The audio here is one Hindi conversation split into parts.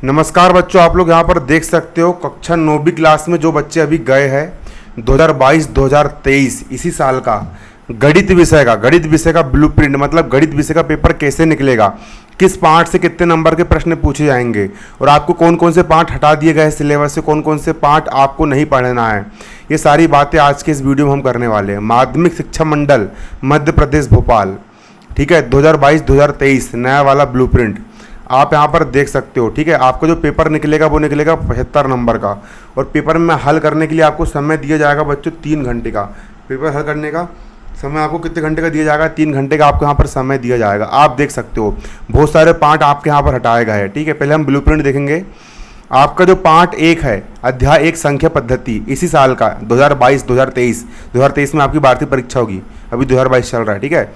नमस्कार बच्चों, आप लोग यहाँ पर देख सकते हो कक्षा 9वीं क्लास में जो बच्चे अभी गए हैं 2022-2023 इसी साल का गणित विषय का ब्लूप्रिंट मतलब गणित विषय का पेपर कैसे निकलेगा, किस पार्ट से कितने नंबर के प्रश्न पूछे जाएंगे और आपको कौन कौन से पार्ट हटा दिए गए हैं सिलेबस से, कौन कौन से पार्ट आपको नहीं पढ़ना है, ये सारी बातें आज के इस वीडियो में हम करने वाले हैं। माध्यमिक शिक्षा मंडल मध्य प्रदेश भोपाल, ठीक है, 2022-2023 नया वाला ब्लूप्रिंट आप यहाँ पर देख सकते हो। ठीक है, आपको जो पेपर निकलेगा वो निकलेगा 75 नंबर का और पेपर में हल करने के लिए आपको समय दिया जाएगा बच्चों 3 घंटे का। पेपर हल करने का समय आपको कितने घंटे का दिया जाएगा? 3 घंटे का आपको यहाँ पर समय दिया जाएगा। आप देख सकते हो बहुत सारे पार्ट आपके यहाँ पर हटाए गए हैं। ठीक है, पहले हम ब्लूप्रिंट देखेंगे। आपका जो पार्ट 1 है अध्याय 1 संख्या पद्धति, इसी साल का 2022-2023 में आपकी भारतीय परीक्षा होगी, अभी 2022 चल रहा है। ठीक है,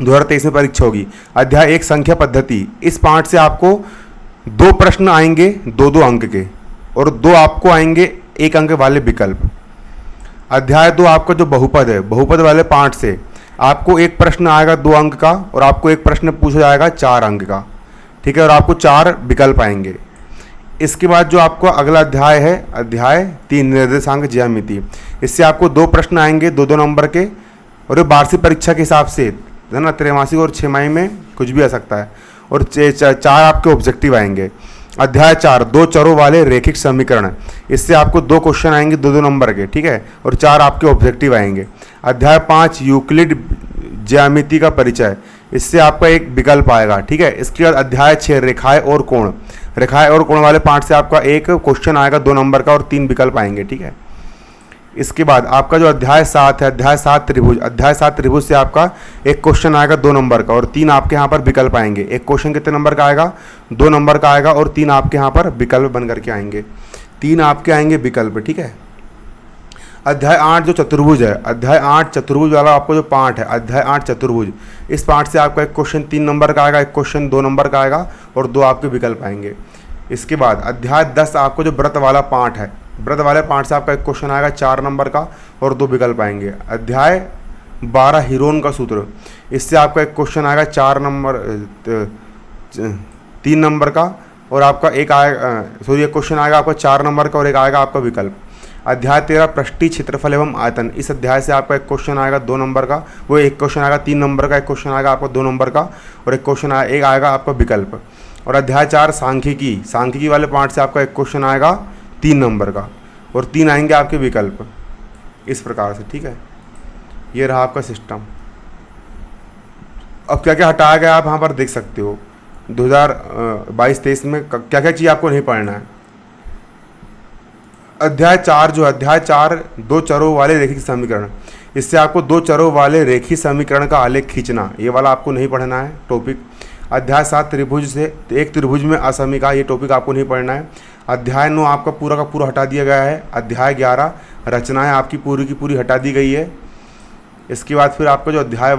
2023 में परीक्षा होगी। अध्याय 1 संख्या पद्धति, इस पार्ट से आपको 2 प्रश्न आएंगे 2-2 अंक के और 2 आपको आएंगे 1 अंक वाले विकल्प। अध्याय 2 आपका जो बहुपद है, बहुपद वाले पार्ट से आपको 1 प्रश्न आएगा 2 अंक का और आपको 1 प्रश्न पूछा जाएगा 4 अंक का। ठीक है, और आपको 4 विकल्प आएंगे। इसके बाद जो आपको अगला अध्याय है अध्याय 3 निर्देशांक ज्यामिति, इससे आपको 2 प्रश्न आएंगे 2-2 नंबर के और ये वार्षिक परीक्षा के हिसाब से है ना, त्रैमासिक और 6 माही में कुछ भी आ सकता है और 4 आपके ऑब्जेक्टिव आएंगे। अध्याय 4 2 चरों वाले रैखिक समीकरण, इससे आपको 2 क्वेश्चन आएंगे 2-2 नंबर के। ठीक है, और 4 आपके ऑब्जेक्टिव आएंगे। अध्याय 5 यूक्लिड ज्यामिति का परिचय, इससे आपका 1 विकल्प आएगा। ठीक है, इसके बाद अध्याय 6 रेखाएं और कोण, रेखाएं और कोण वाले पार्ट से आपका 1 क्वेश्चन आएगा 2 नंबर का और 3 विकल्प आएंगे। ठीक है, इसके बाद आपका जो अध्याय 7 है अध्याय 7 त्रिभुज, अध्याय 7 त्रिभुज से आपका 1 क्वेश्चन आएगा 2 नंबर का और 3 आपके यहाँ पर विकल्प आएंगे। 1 क्वेश्चन कितने नंबर का आएगा? 2 नंबर का आएगा और 3 आपके यहाँ पर विकल्प बन करके आएंगे, 3 आपके आएंगे विकल्प। ठीक है, अध्याय 8 जो चतुर्भुज है, अध्याय 8 चतुर्भुज वाला आपको जो पार्ट है अध्याय 8 चतुर्भुज, इस पार्ट से आपका 1 क्वेश्चन 3 नंबर का आएगा, 1 क्वेश्चन 2 नंबर का आएगा और 2 आपके विकल्प आएंगे। इसके बाद अध्याय 10 आपको जो व्रत वाला पार्ट है, व्रत वाले पार्ट से आपका 1 क्वेश्चन आएगा 4 नंबर का और 2 विकल्प आएंगे। अध्याय 12 हीरोन का सूत्र, इससे आपका 1 क्वेश्चन आएगा 3 नंबर का और आपका 1 क्वेश्चन आएगा आपका 4 नंबर का और 1 आएगा आपका विकल्प। अध्याय 13 पृष्ठीय क्षेत्रफल एवं आयतन, इस अध्याय से आपका 1 क्वेश्चन आएगा 2 नंबर का, वो 1 क्वेश्चन आएगा 3 नंबर का, 1 क्वेश्चन आएगा आपका 2 नंबर का और 1 क्वेश्चन 1 आएगा आपका विकल्प। और अध्याय 4 सांख्यिकी, सांख्यिकी वाले पार्ट से आपका 1 क्वेश्चन आएगा 3 नंबर का और 3 आएंगे आपके विकल्प, इस प्रकार से। ठीक है, ये रहा आपका सिस्टम। अब क्या क्या हटाया गया आप यहाँ पर देख सकते हो। 2022-23 में क्या क्या चीज़ आपको नहीं पढ़ना है। अध्याय 4 जो अध्याय 4 2 चरों वाले रैखिक समीकरण, इससे आपको 2 चरों वाले रैखिक समीकरण का आलेख खींचना, ये वाला आपको नहीं पढ़ना है टॉपिक। अध्याय 7 त्रिभुज से 1 त्रिभुज में असमीका, ये टॉपिक आपको नहीं पढ़ना है। अध्याय 9 आपका पूरा का पूरा हटा दिया गया है। अध्याय 11 रचनाएं आपकी पूरी की पूरी हटा दी गई है। इसके बाद फिर आपका जो अध्याय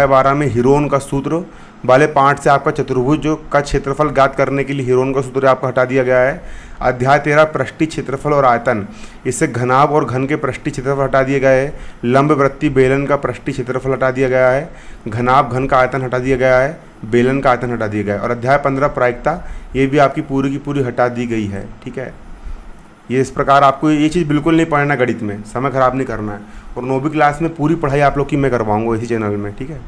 12 में हीरोन का सूत्र वाले पार्ट से आपका चतुर्भुज जो का क्षेत्रफल ज्ञात करने के लिए हीरोन का सूत्र आपको हटा दिया गया है। अध्याय 13 पृष्ठीय क्षेत्रफल और आयतन, इससे घनाभ और घन के पृष्ठीय क्षेत्रफल हटा दिए गए हैं। लंब वृत्तीय बेलन का पृष्ठीय क्षेत्रफल हटा दिया गया है। घनाभ घन का आयतन हटा दिया गया है, बेलन का आयतन हटा दिया गया है। और अध्याय 15 प्रायिकता, ये भी आपकी पूरी की पूरी हटा दी गई है। ठीक है, ये इस प्रकार आपको ये चीज़ बिल्कुल नहीं पढ़ना, गणित में समय खराब नहीं करना है। और 9वीं क्लास में पूरी पढ़ाई आप लोग की मैं करवाऊंगा इसी चैनल में। ठीक है।